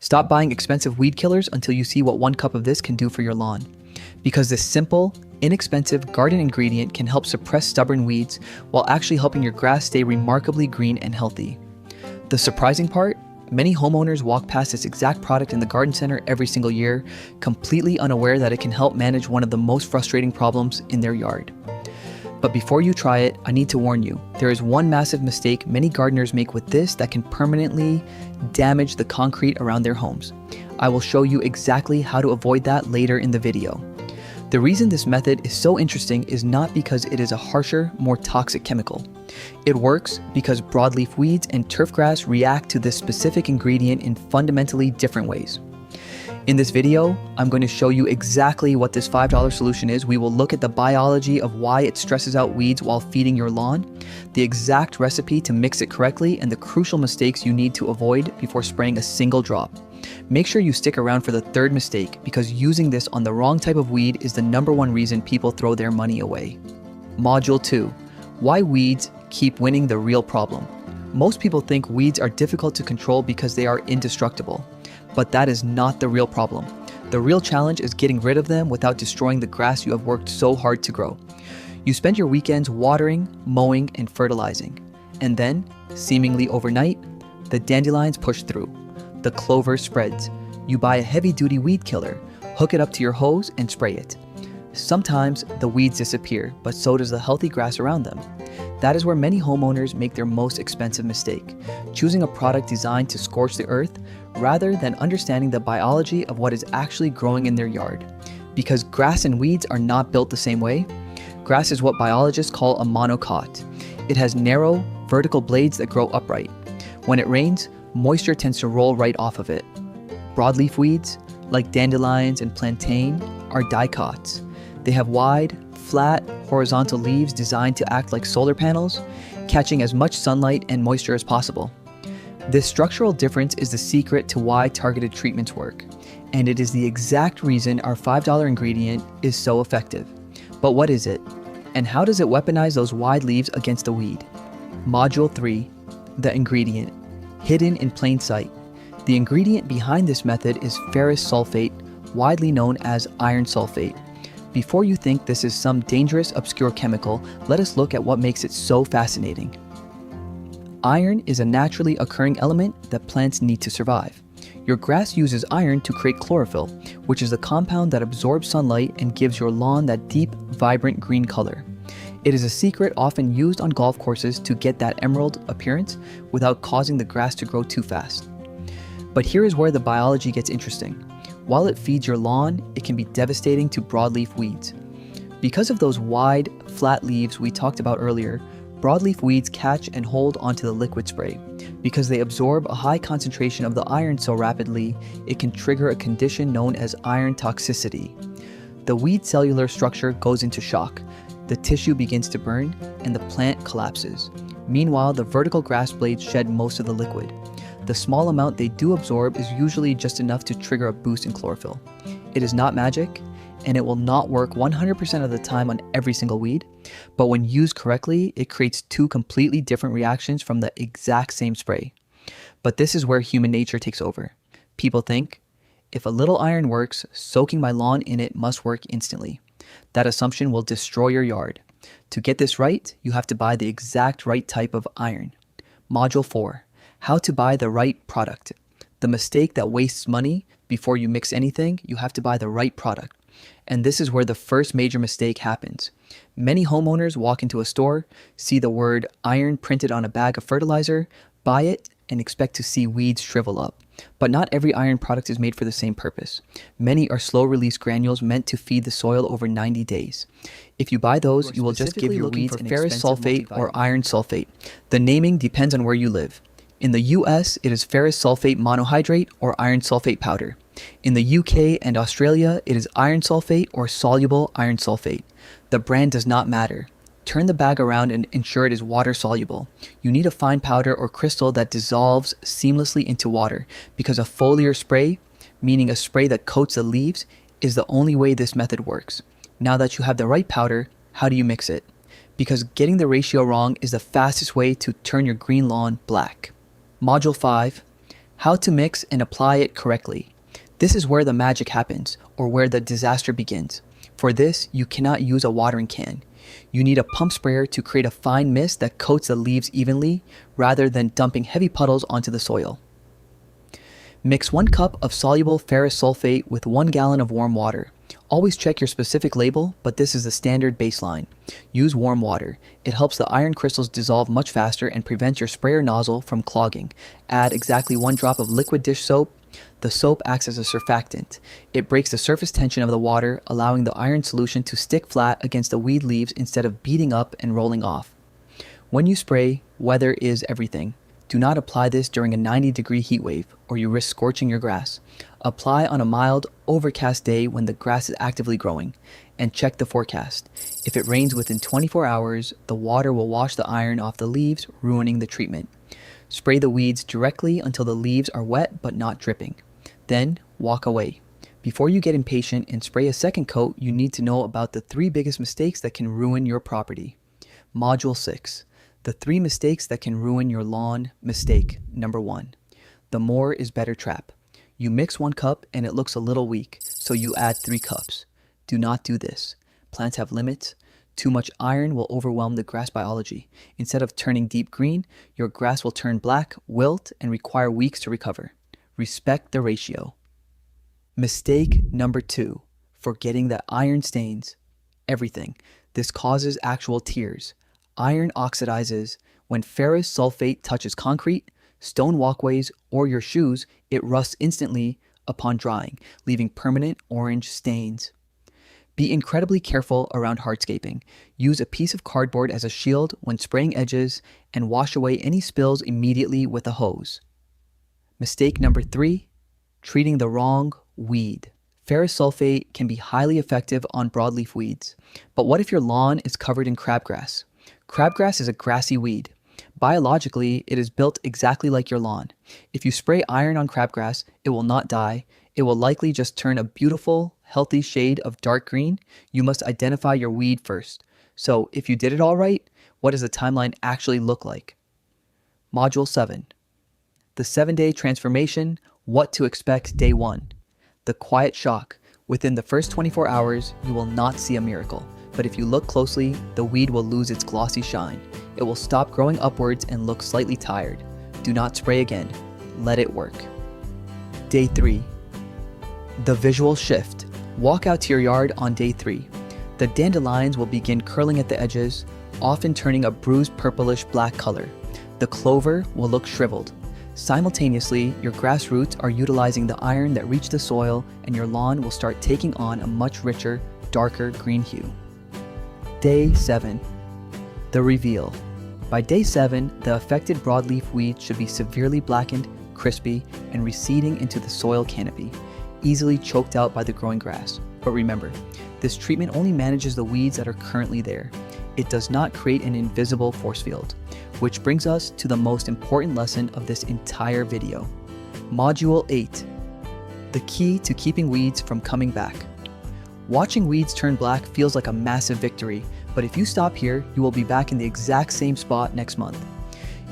Stop buying expensive weed killers until you see what 1 cup of this can do for your lawn. Because this simple, inexpensive garden ingredient can help suppress stubborn weeds while actually helping your grass stay remarkably green and healthy. The surprising part? Many homeowners walk past this exact product in the garden center every single year, completely unaware that it can help manage one of the most frustrating problems in their yard. But before you try it, I need to warn you, there is one massive mistake many gardeners make with this that can permanently damage the concrete around their homes. I will show you exactly how to avoid that later in the video. The reason this method is so interesting is not because it is a harsher, more toxic chemical. It works because broadleaf weeds and turfgrass react to this specific ingredient in fundamentally different ways. In this video, I'm going to show you exactly what this $5 solution is. We will look at the biology of why it stresses out weeds while feeding your lawn, the exact recipe to mix it correctly, and the crucial mistakes you need to avoid before spraying a single drop. Make sure you stick around for the third mistake, because using this on the wrong type of weed is the #1 reason people throw their money away. Module 2. Why weeds keep winning the real problem. Most people think weeds are difficult to control because they are indestructible. But that is not the real problem. The real challenge is getting rid of them without destroying the grass you have worked so hard to grow. You spend your weekends watering, mowing, and fertilizing. And then, seemingly overnight, the dandelions push through. The clover spreads. You buy a heavy-duty weed killer, hook it up to your hose, and spray it. Sometimes the weeds disappear, but so does the healthy grass around them. That is where many homeowners make their most expensive mistake, choosing a product designed to scorch the earth rather than understanding the biology of what is actually growing in their yard. Because grass and weeds are not built the same way. Grass is what biologists call a monocot. It has narrow, vertical blades that grow upright. When it rains, moisture tends to roll right off of it. Broadleaf weeds, like dandelions and plantain, are dicots. They have wide, flat, horizontal leaves designed to act like solar panels, catching as much sunlight and moisture as possible. This structural difference is the secret to why targeted treatments work, and it is the exact reason our $5 ingredient is so effective. But what is it? And how does it weaponize those wide leaves against the weed? Module 3. The ingredient. Hidden in plain sight. The ingredient behind this method is ferrous sulfate, widely known as iron sulfate. Before you think this is some dangerous, obscure chemical, let us look at what makes it so fascinating. Iron is a naturally occurring element that plants need to survive. Your grass uses iron to create chlorophyll, which is the compound that absorbs sunlight and gives your lawn that deep, vibrant green color. It is a secret often used on golf courses to get that emerald appearance without causing the grass to grow too fast. But here is where the biology gets interesting. While it feeds your lawn, it can be devastating to broadleaf weeds. Because of those wide, flat leaves we talked about earlier, broadleaf weeds catch and hold onto the liquid spray. Because they absorb a high concentration of the iron so rapidly, it can trigger a condition known as iron toxicity. The weed cellular structure goes into shock, the tissue begins to burn, and the plant collapses. Meanwhile, the vertical grass blades shed most of the liquid. The small amount they do absorb is usually just enough to trigger a boost in chlorophyll. It is not magic, and it will not work 100% of the time on every single weed, but when used correctly, it creates 2 completely different reactions from the exact same spray. But this is where human nature takes over. People think, if a little iron works, soaking my lawn in it must work instantly. That assumption will destroy your yard. To get this right, you have to buy the exact right type of iron. Module 4. How to buy the right product. The mistake that wastes money. Before you mix anything, you have to buy the right product. And this is where the first major mistake happens. Many homeowners walk into a store, see the word iron printed on a bag of fertilizer, buy it, and expect to see weeds shrivel up. But not every iron product is made for the same purpose. Many are slow-release granules meant to feed the soil over 90 days. If you buy those, you will just give your weeds ferrous sulfate or iron sulfate. The naming depends on where you live. In the US, it is ferrous sulfate monohydrate or iron sulfate powder. In the UK and Australia, it is iron sulfate or soluble iron sulfate. The brand does not matter. Turn the bag around and ensure it is water soluble. You need a fine powder or crystal that dissolves seamlessly into water, because a foliar spray, meaning a spray that coats the leaves, is the only way this method works. Now that you have the right powder, how do you mix it? Because getting the ratio wrong is the fastest way to turn your green lawn black. Module 5. How to mix and apply it correctly. This is where the magic happens, or where the disaster begins. For this, you cannot use a watering can. You need a pump sprayer to create a fine mist that coats the leaves evenly, rather than dumping heavy puddles onto the soil. Mix 1 cup of soluble ferrous sulfate with 1 gallon of warm water. Always check your specific label, but this is the standard baseline. Use warm water. It helps the iron crystals dissolve much faster and prevents your sprayer nozzle from clogging. Add exactly 1 drop of liquid dish soap. The soap acts as a surfactant. It breaks the surface tension of the water, allowing the iron solution to stick flat against the weed leaves instead of beating up and rolling off. When you spray, weather is everything. Do not apply this during a 90-degree heat wave, or you risk scorching your grass. Apply on a mild, overcast day when the grass is actively growing, and check the forecast. If it rains within 24 hours, the water will wash the iron off the leaves, ruining the treatment. Spray the weeds directly until the leaves are wet but not dripping. Then, walk away. Before you get impatient and spray a second coat, you need to know about the 3 biggest mistakes that can ruin your property. Module 6. The 3 mistakes that can ruin your lawn. Mistake number 1. The more is better trap. You mix 1 cup and it looks a little weak, so you add 3 cups. Do not do this. Plants have limits. Too much iron will overwhelm the grass biology. Instead of turning deep green, your grass will turn black, wilt, and require weeks to recover. Respect the ratio. Mistake number 2. Forgetting that iron stains everything. This causes actual tears. Iron oxidizes. When ferrous sulfate touches concrete, stone walkways, or your shoes, it rusts instantly upon drying, leaving permanent orange stains. Be incredibly careful around hardscaping. Use a piece of cardboard as a shield when spraying edges, and wash away any spills immediately with a hose. Mistake number 3. Treating the wrong weed. Ferrous sulfate can be highly effective on broadleaf weeds. But what if your lawn is covered in crabgrass? Crabgrass is a grassy weed. Biologically, it is built exactly like your lawn. If you spray iron on crabgrass, it will not die. It will likely just turn a beautiful, healthy shade of dark green. You must identify your weed first. So, if you did it all right, what does the timeline actually look like? Module 7. The 7-day transformation. What to expect day 1. The quiet shock. Within the first 24 hours, you will not see a miracle. But if you look closely, the weed will lose its glossy shine. It will stop growing upwards and look slightly tired. Do not spray again. Let it work. Day 3. The visual shift. Walk out to your yard on day 3. The dandelions will begin curling at the edges, often turning a bruised purplish black color. The clover will look shriveled. Simultaneously, your grass roots are utilizing the iron that reached the soil, and your lawn will start taking on a much richer, darker green hue. Day 7. The reveal. By day 7, the affected broadleaf weeds should be severely blackened, crispy, and receding into the soil canopy, easily choked out by the growing grass. But remember, this treatment only manages the weeds that are currently there. It does not create an invisible force field. Which brings us to the most important lesson of this entire video. Module 8. The key to keeping weeds from coming back. Watching weeds turn black feels like a massive victory, but if you stop here, you will be back in the exact same spot next month.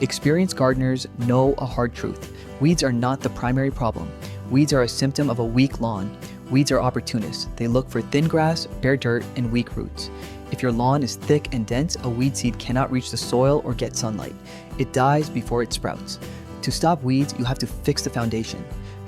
Experienced gardeners know a hard truth. Weeds are not the primary problem. Weeds are a symptom of a weak lawn. Weeds are opportunists. They look for thin grass, bare dirt, and weak roots. If your lawn is thick and dense, a weed seed cannot reach the soil or get sunlight. It dies before it sprouts. To stop weeds, you have to fix the foundation.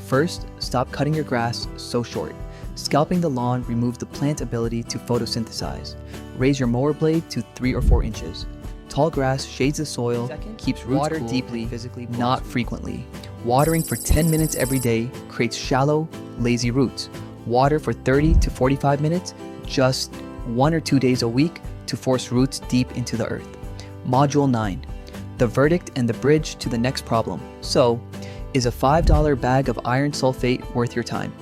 First, stop cutting your grass so short. Scalping the lawn removes the plant's ability to photosynthesize. Raise your mower blade to 3 or 4 inches. Tall grass shades the soil, keeps roots water cool, deeply, not frequently. Watering for 10 minutes every day creates shallow, lazy roots. Water for 30 to 45 minutes, just 1 or 2 days a week to force roots deep into the earth. Module 9. The verdict and the bridge to the next problem. So, is a $5 bag of iron sulfate worth your time?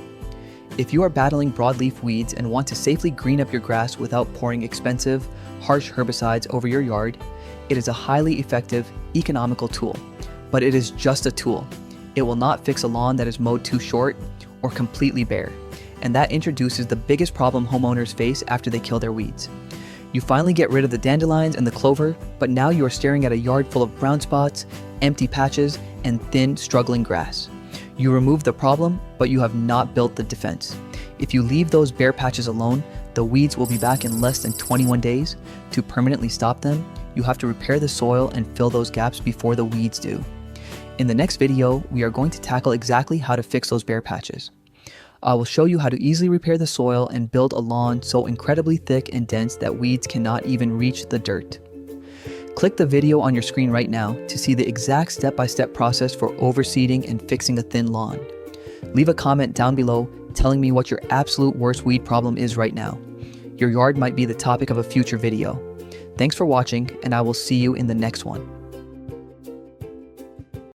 If you are battling broadleaf weeds and want to safely green up your grass without pouring expensive, harsh herbicides over your yard, it is a highly effective, economical tool. But it is just a tool. It will not fix a lawn that is mowed too short or completely bare. And that introduces the biggest problem homeowners face after they kill their weeds. You finally get rid of the dandelions and the clover, but now you are staring at a yard full of brown spots, empty patches, and thin, struggling grass. You remove the problem, but you have not built the defense. If you leave those bare patches alone, the weeds will be back in less than 21 days. To permanently stop them, you have to repair the soil and fill those gaps before the weeds do. In the next video, we are going to tackle exactly how to fix those bare patches. I will show you how to easily repair the soil and build a lawn so incredibly thick and dense that weeds cannot even reach the dirt. Click the video on your screen right now to see the exact step-by-step process for overseeding and fixing a thin lawn. Leave a comment down below telling me what your absolute worst weed problem is right now. Your yard might be the topic of a future video. Thanks for watching, and I will see you in the next one.